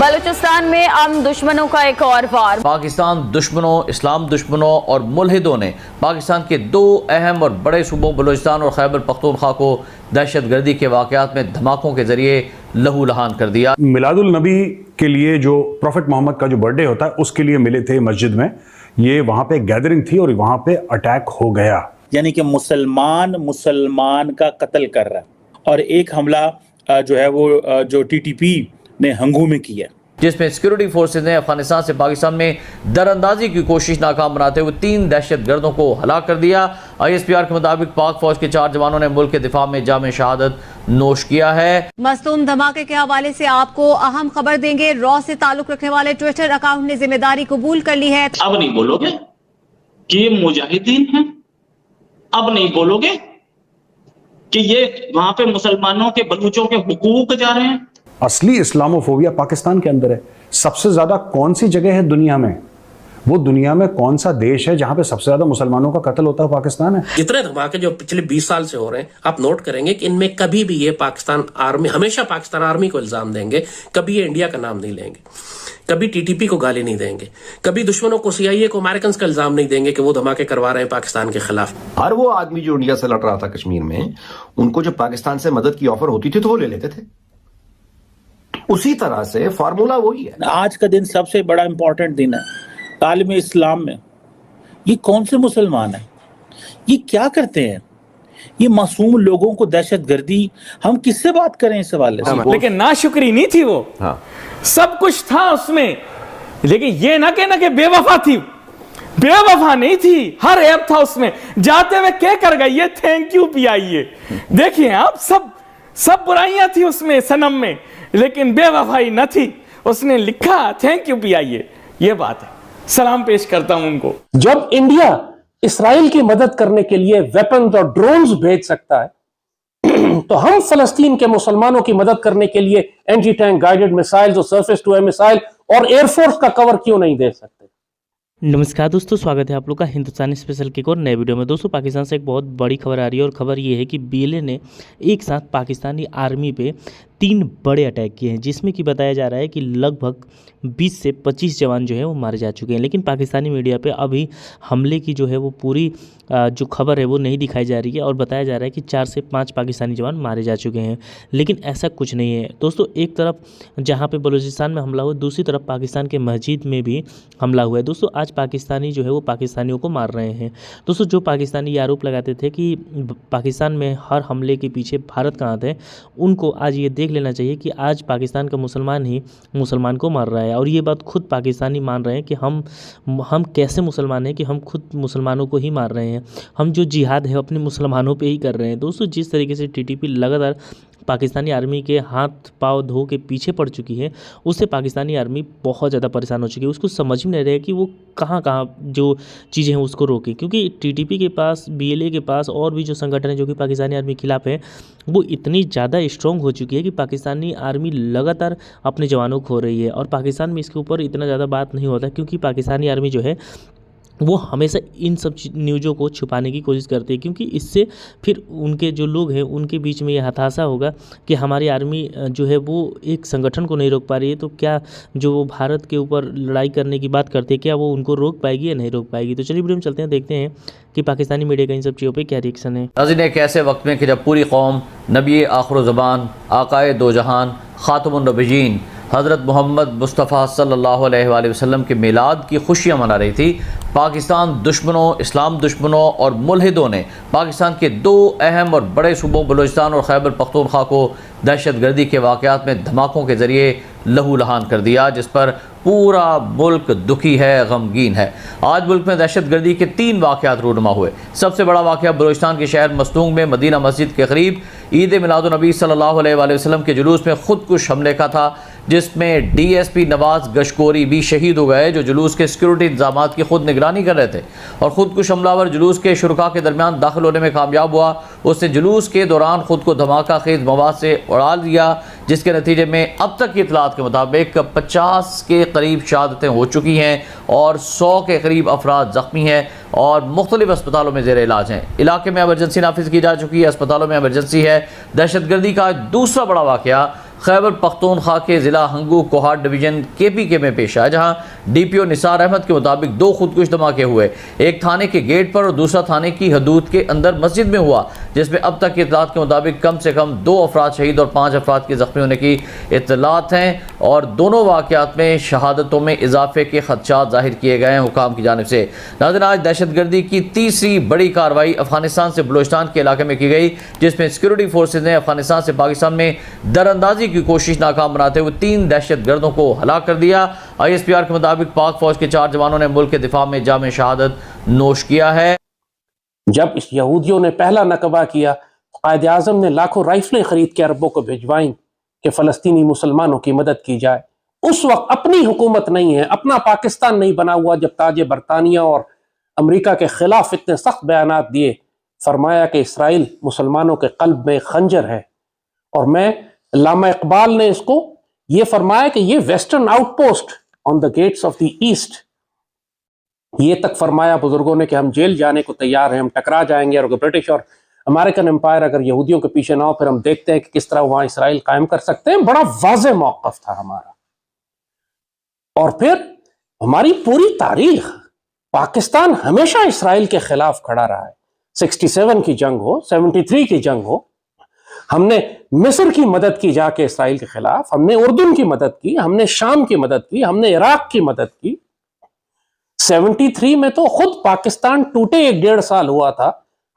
बलूचिस्तान में अमन दुश्मनों का एक और वार। पाकिस्तान दुश्मनों, इस्लाम दुश्मनों और मुल्हिदों ने पाकिस्तान के दो अहम और बड़े सूबों बलूचिस्तान और खैबर पख्तूनख्वा को दहशतगर्दी के वाक़यात में धमाकों के जरिए लहू लहान कर दिया। मिलादुल नबी के लिए जो प्रॉफिट मोहम्मद का जो बर्थडे होता है उसके लिए मिले थे मस्जिद में, ये वहां पे गैदरिंग थी और वहां पे अटैक हो गया। यानी कि मुसलमान का कत्ल कर रहा है और एक हमला जो है वो जो टीटीपी ने हंगू में किया, जिसमें सिक्योरिटी फोर्सेज ने अफगानिस्तान से पाकिस्तान में दरअंदाजी की कोशिश नाकाम बनाते हुए 3 दहशतगर्दों को हलाक कर दिया। ISPR के मुताबिक पाक फौज के 4 जवानों ने मुल्क के दिफा में जाम शहादत नोश किया है। मस्तूम धमाके के हवाले से आपको अहम खबर देंगे। रॉ से ताल्लुक रखने वाले ट्विटर अकाउंट ने जिम्मेदारी कबूल कर ली है। अब नहीं बोलोगे कि ये मुजाहिदीन हैं, अब नहीं बोलोगे कि ये वहां पे मुसलमानों के, बलूचों के हुकूक जा रहे हैं। असली इस्लामोफोबिया पाकिस्तान के अंदर है। सबसे ज्यादा कौन सी जगह है दुनिया में, वो दुनिया में कौन सा देश है जहां पे सबसे ज्यादा मुसलमानों का कत्ल होता है? पाकिस्तान है। जितने धमाके जो पिछले 20 साल से हो रहे हैं, आप नोट करेंगे कि इनमें कभी भी ये पाकिस्तान आर्मी, हमेशा पाकिस्तान आर्मी को इल्जाम देंगे, कभी ये इंडिया का नाम नहीं लेंगे, कभी टीटीपी को गाली नहीं देंगे, कभी दुश्मनों को, CIA को, अमेरिकन का इल्जाम नहीं देंगे कि वो धमाके करवा रहे हैं पाकिस्तान के खिलाफ। हर वो आदमी जो इंडिया से लड़ रहा था कश्मीर में, उनको जब पाकिस्तान से मदद की ऑफर होती थी तो वो ले लेते थे। उसी तरह से फार्मूला वही है। आज का दिन सबसे बड़ा इंपॉर्टेंट दिन है आलमी इस्लाम में। ये कौन से मुसलमान हैं? ये क्या करते हैं? ये मासूम लोगों को दहशतगर्दी, हम किससे बात करें इस हवाले से? लेकिन नाशुक्री नहीं थी वो। हाँ। सब कुछ था उसमें, लेकिन ये ना कहना कि बेवफा थी, बेवफा नहीं थी, हर ऐप था उसमें। जाते हुए क्या कर गई है, थैंक यू PIA। देखिए आप, सब बुराइयां थी उसमें, सनम में, लेकिन बेवफाई न थी। उसने लिखा थैंक यू PIA, ये बात है। सलाम पेश करता हूं उनको। जब इंडिया इस्राइल की मदद करने के लिए वेपन्स और ड्रोन्स भेज सकता है तो हम फलस्तीन के मुसलमानों की मदद करने के लिए एंटी टैंक गाइडेड मिसाइल्स और सरफेस टू एयर मिसाइल और एयरफोर्स का कवर क्यों नहीं दे सकते? नमस्कार दोस्तों, स्वागत है आप लोग का हिंदुस्तानी स्पेशल के एक और नए वीडियो में। दोस्तों, पाकिस्तान से एक बहुत बड़ी खबर आ रही है और खबर ये है कि BLA ने एक साथ पाकिस्तानी आर्मी पे 3 बड़े अटैक किए हैं, जिसमें कि बताया जा रहा है कि लगभग 20 से 25 जवान जो है वो मारे जा चुके हैं। लेकिन पाकिस्तानी मीडिया पे अभी हमले की जो है वो पूरी जो खबर है वो नहीं दिखाई जा रही है और बताया जा रहा है कि 4 से 5 पाकिस्तानी जवान मारे जा चुके हैं। लेकिन ऐसा कुछ नहीं है दोस्तों। एक तरफ जहाँ पे बलूचिस्तान में हमला हुआ, दूसरी तरफ पाकिस्तान के मस्जिद में भी हमला हुआ है। दोस्तों, आज पाकिस्तानी जो है वो पाकिस्तानियों को मार रहे हैं। दोस्तों, जो पाकिस्तानी ये आरोप लगाते थे कि पाकिस्तान में हर हमले के पीछे भारत का हाथ है, उनको आज ये देख लेना चाहिए कि आज पाकिस्तान का मुसलमान ही मुसलमान को मार रहा है। और ये बात खुद पाकिस्तानी मान रहे हैं कि हम कैसे मुसलमान हैं कि हम खुद मुसलमानों को ही मार रहे हैं। हम जो जिहाद है अपने मुसलमानों पे ही कर रहे हैं। दोस्तों, जिस तरीके से TTP लगातार पाकिस्तानी आर्मी के हाथ पांव धो के पीछे पड़ चुकी है, उससे पाकिस्तानी आर्मी बहुत ज़्यादा परेशान हो चुकी है। उसको समझ में नहीं रहा है कि वो कहाँ जो चीज़ें हैं उसको रोके, क्योंकि TTP के पास, BLA के पास और भी जो संगठन है जो कि पाकिस्तानी आर्मी के खिलाफ है, वो इतनी ज़्यादा स्ट्रॉन्ग हो चुकी है कि पाकिस्तानी आर्मी लगातार अपने जवानों को खो रही है। और पाकिस्तान में इसके ऊपर इतना ज़्यादा बात नहीं होता, क्योंकि पाकिस्तानी आर्मी जो है वो हमेशा इन सब न्यूज़ों को छुपाने की कोशिश करते हैं, क्योंकि इससे फिर उनके जो लोग हैं उनके बीच में यह हताशा होगा कि हमारी आर्मी जो है वो एक संगठन को नहीं रोक पा रही है, तो क्या जो वो भारत के ऊपर लड़ाई करने की बात करते हैं, क्या वो उनको रोक पाएगी या नहीं रोक पाएगी? तो चलिए वीडियो में चलते हैं, देखते हैं कि पाकिस्तानी मीडिया का इन सब चीज़ों पर क्या रिएक्शन है। नाज़रीन, एक ऐसे वक्त में कि जब पूरी कौम नबी आखिर ज़बान, आकाए दो जहान, खातमुन नबीयीन हज़रत मोहम्मद मुस्तफ़ा सल्लल्लाहु अलैहि वसल्लम के मिलाद की खुशियाँ मना रही थी, पाकिस्तान दुश्मनों, इस्लाम दुश्मनों और मुल्हिदों ने पाकिस्तान के 2 अहम और बड़े सूबों बलूचिस्तान और खैबर पख्तूनख्वा को दहशतगर्दी के वाक़यात में धमाकों के ज़रिए लहू लहान कर दिया, जिस पर पूरा मुल्क दुखी है, गमगीन है। आज मुल्क में दहशतगर्दी के 3 वाक़यात रूनुमा हुए। सबसे बड़ा वाक़या बलूचिस्तान के शहर मस्तूंग में मदीना मस्जिद के करीब ईद मिलादुन्नबी सल्लल्लाहु अलैहि वसल्लम के जुलूस में खुदकुश हमले का था, जिसमें DSP नवाज गशकोरी भी शहीद हो गए, जो जुलूस के सिक्योरिटी इंतजाम की खुद निगरानी कर रहे थे। और खुदकुश हमलावर जुलूस के शुरका के दरमियान दाखिल होने में कामयाब हुआ। उसने जुलूस के दौरान खुद को धमाका खेज मवाद से उड़ा दिया, जिसके नतीजे में अब तक की इतलात के मुताबिक 50 के करीब शहादतें हो चुकी हैं और 100 के करीब अफराद ज़ख्मी हैं और मुख्तलिफ अस्पतालों में ज़ेर इलाज हैं। इलाके में एमरजेंसी नाफिज की जा चुकी है, अस्पतालों में एमरजेंसी है। दहशतगर्दी का दूसरा बड़ा वाक़या खैबर पख्तूनख्वा के ज़िला हंगू कोहाट डिवीज़न KPK में पेश आया, जहां DPO निसार अहमद के मुताबिक 2 खुदकुश धमाके हुए, एक थाने के गेट पर और दूसरा थाने की हदूद के अंदर मस्जिद में हुआ, जिसमें अब तक की इतलात के मुताबिक कम से कम 2 अफराद शहीद और 5 अफराद के ज़ख्मी होने की इतलात हैं और दोनों वाक़यात में शहादतों में इजाफे के खदशात जाहिर किए गए हैं हुकाम की जानिब से। नाज़रीन, आज दहशतगर्दी की तीसरी बड़ी कार्रवाई अफगानिस्तान से बलूचिस्तान के इलाके में की गई, जिसमें सिक्योरिटी फोर्सेज ने अफगानिस्तान से पाकिस्तान में दरअंदाजी की कोशिश नाकाम बनाते हुए 3 दहशतगर्दों को हलाक कर दिया। ISPR के मुताबिक पाक फौज के 4 जवानों ने मुल्क के दिफा में जाम शहादत नोश किया है। जब इस यहूदियों ने पहला नकबा किया, कायद आज़म ने लाखों राइफलें खरीद के अरबों को भिजवाईं कि फ़लस्तीनी मुसलमानों की मदद की जाए। उस वक्त अपनी हुकूमत नहीं है, अपना पाकिस्तान नहीं बना हुआ, जब ताज बरतानिया और अमेरिका के खिलाफ इतने सख्त बयानात दिए, फरमाया कि इसराइल मुसलमानों के कल्ब में खंजर है। और मैं अल्लामा इकबाल ने इसको ये फरमाया कि ये western outpost on the gates of the east, ये तक फरमाया बुजुर्गों ने कि हम जेल जाने को तैयार हैं, हम टकरा जाएंगे और ब्रिटिश और अमेरिकन एम्पायर अगर यहूदियों के पीछे ना हो, फिर हम देखते हैं कि किस तरह वहां इसराइल कायम कर सकते हैं। बड़ा वाज़े मौक़िफ़ था हमारा। और फिर हमारी पूरी तारीख, पाकिस्तान हमेशा इसराइल के खिलाफ खड़ा रहा है। 67 की जंग हो, 73 की जंग हो, हमने मिस्र की मदद की जाके इसराइल के खिलाफ, हमने उर्दून की मदद की, हमने शाम की मदद की, हमने इराक की मदद की। 73 में तो खुद पाकिस्तान टूटे 1.5 साल हुआ था,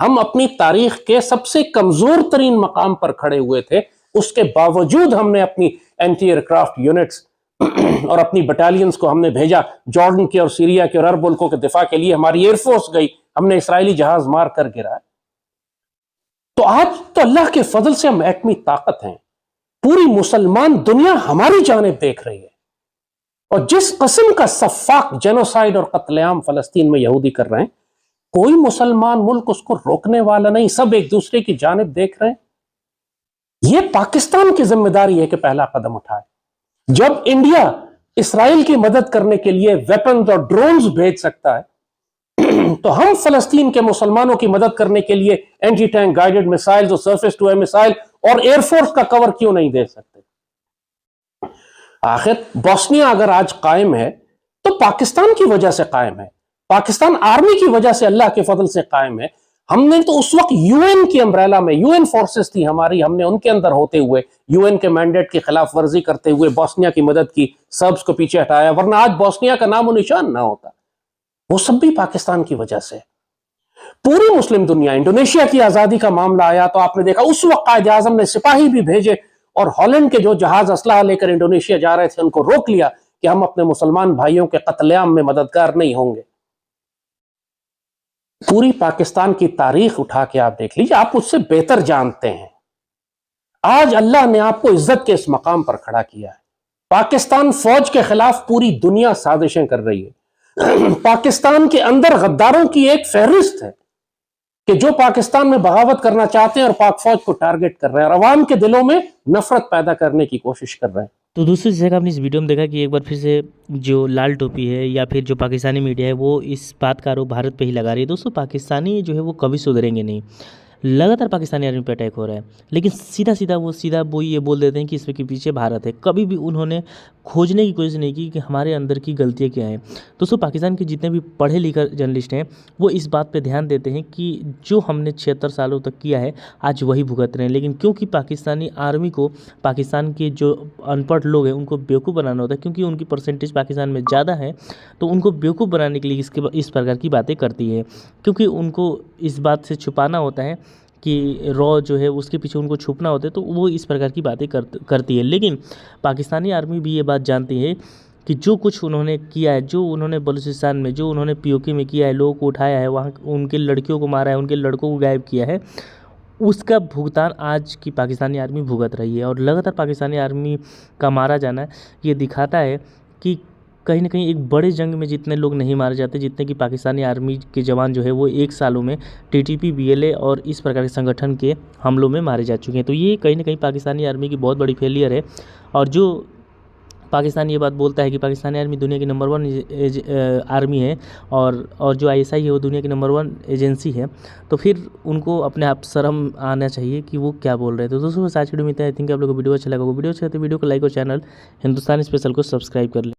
हम अपनी तारीख के सबसे कमजोर तरीन मकाम पर खड़े हुए थे। उसके बावजूद हमने अपनी एंटी एयरक्राफ्ट यूनिट्स और अपनी बटालियंस को हमने भेजा जॉर्डन के और सीरिया के और अरब मुल्कों के दिफा के लिए। हमारी एयरफोर्स गई, हमने इसराइली जहाज मार कर गिराया। तो आज तो अल्लाह के फजल से हम एटमी ताकत हैं, पूरी मुसलमान दुनिया हमारी जानिब देख रही है। और जिस किस्म का सफाक जेनोसाइड और कत्लेआम फलस्तीन में यहूदी कर रहे हैं, कोई मुसलमान मुल्क उसको रोकने वाला नहीं, सब एक दूसरे की जानिब देख रहे हैं। यह पाकिस्तान की जिम्मेदारी है कि पहला कदम उठाए। जब इंडिया इसराइल की मदद करने के लिए वेपन्स और ड्रोन्स भेज सकता है, तो हम फलस्तीन के मुसलमानों की मदद करने के लिए एंटी टैंक गाइडेड मिसाइल्स और सरफेस टू एयर मिसाइल और एयरफोर्स का कवर क्यों नहीं दे सकते? आखिर बोस्निया अगर आज कायम है तो पाकिस्तान की वजह से कायम है, पाकिस्तान आर्मी की वजह से अल्लाह के फजल से कायम है। हमने तो उस वक्त यूएन की अम्ब्रेला में, यूएन फोर्सेस थी हमारी, हमने उनके अंदर होते हुए यूएन के मैंडेट की खिलाफ वर्जी करते हुए बोस्निया की मदद की, सर्ब्स को पीछे हटाया, वरना आज बोस्निया का नामो निशान ना होता। वो सब भी पाकिस्तान की वजह से। पूरी मुस्लिम दुनिया, इंडोनेशिया की आजादी का मामला आया तो आपने देखा उस वक्त कायद आज़म ने सिपाही भी भेजे और हॉलैंड के जो जहाज असलाह लेकर इंडोनेशिया जा रहे थे उनको रोक लिया कि हम अपने मुसलमान भाइयों के कत्लेआम में मददगार नहीं होंगे। पूरी पाकिस्तान की तारीख उठा के आप देख लीजिए, आप उससे बेहतर जानते हैं। आज अल्लाह ने आपको इज्जत के इस मकाम पर खड़ा किया है। पाकिस्तान फौज के खिलाफ पूरी दुनिया साजिशें कर रही है। पाकिस्तान के अंदर गद्दारों की एक फहरिस्त है कि जो पाकिस्तान में बगावत करना चाहते हैं और पाक फौज को टारगेट कर रहे हैं और अवाम के दिलों में नफरत पैदा करने की कोशिश कर रहे हैं। तो दोस्तों, जैसे आपने इस वीडियो में देखा कि एक बार फिर से जो लाल टोपी है या फिर जो पाकिस्तानी मीडिया है वो इस बात का आरोप भारत पे ही लगा रही है। दोस्तों, पाकिस्तानी जो है वो कभी सुधरेंगे नहीं। लगातार पाकिस्तानी आर्मी पे अटैक हो रहा है, लेकिन सीधा वो ये बोल देते हैं कि इसके पीछे भारत है। कभी भी उन्होंने खोजने की कोशिश नहीं की कि हमारे अंदर की गलतियाँ क्या हैं। दोस्तों, पाकिस्तान के जितने भी पढ़े लिखे जर्नलिस्ट हैं वो इस बात पे ध्यान देते हैं कि जो हमने 76 सालों तक किया है आज वही भुगत रहे हैं। लेकिन क्योंकि पाकिस्तानी आर्मी को पाकिस्तान के जो अनपढ़ लोग हैं उनको बेवकूफ़ बनाना होता है, क्योंकि उनकी परसेंटेज पाकिस्तान में ज़्यादा है, तो उनको बेवकूफ़ बनाने के लिए इस प्रकार की बातें करती है। क्योंकि उनको इस बात से छुपाना होता है कि रॉ जो है उसके पीछे उनको छुपना होता है, तो वो इस प्रकार की बातें करती है। लेकिन पाकिस्तानी आर्मी भी ये बात जानती है कि जो कुछ उन्होंने किया है, जो उन्होंने बलूचिस्तान में, जो उन्होंने POK में किया है, लोगों को उठाया है, वहाँ उनके लड़कियों को मारा है, उनके लड़कों को गायब किया है, उसका भुगतान आज की पाकिस्तानी आर्मी भुगत रही है। और लगातार पाकिस्तानी आर्मी का मारा जाना ये दिखाता है कि कहीं ना कहीं एक बड़े जंग में जितने लोग नहीं मारे जाते जितने कि पाकिस्तानी आर्मी के जवान जो है वो 1 सालों में TTP, BLA और इस प्रकार के संगठन के हमलों में मारे जा चुके हैं। तो ये कहीं ना कहीं पाकिस्तानी आर्मी की बहुत बड़ी फेलियर है। और जो पाकिस्तान ये बात बोलता है कि पाकिस्तानी आर्मी दुनिया की नंबर 1 आर्मी है और जो ISI है वो दुनिया की नंबर 1 एजेंसी है, तो फिर उनको अपने आप शर्म आना चाहिए कि वो क्या बोल रहे थे। तो दोस्तों आज की वीडियो में आई थिंक आप लोगों को वीडियो अच्छा लगा। वीडियो अच्छा है तो वीडियो को लाइक और चैनल हिंदुस्तानी स्पेशल को सब्सक्राइब कर लें।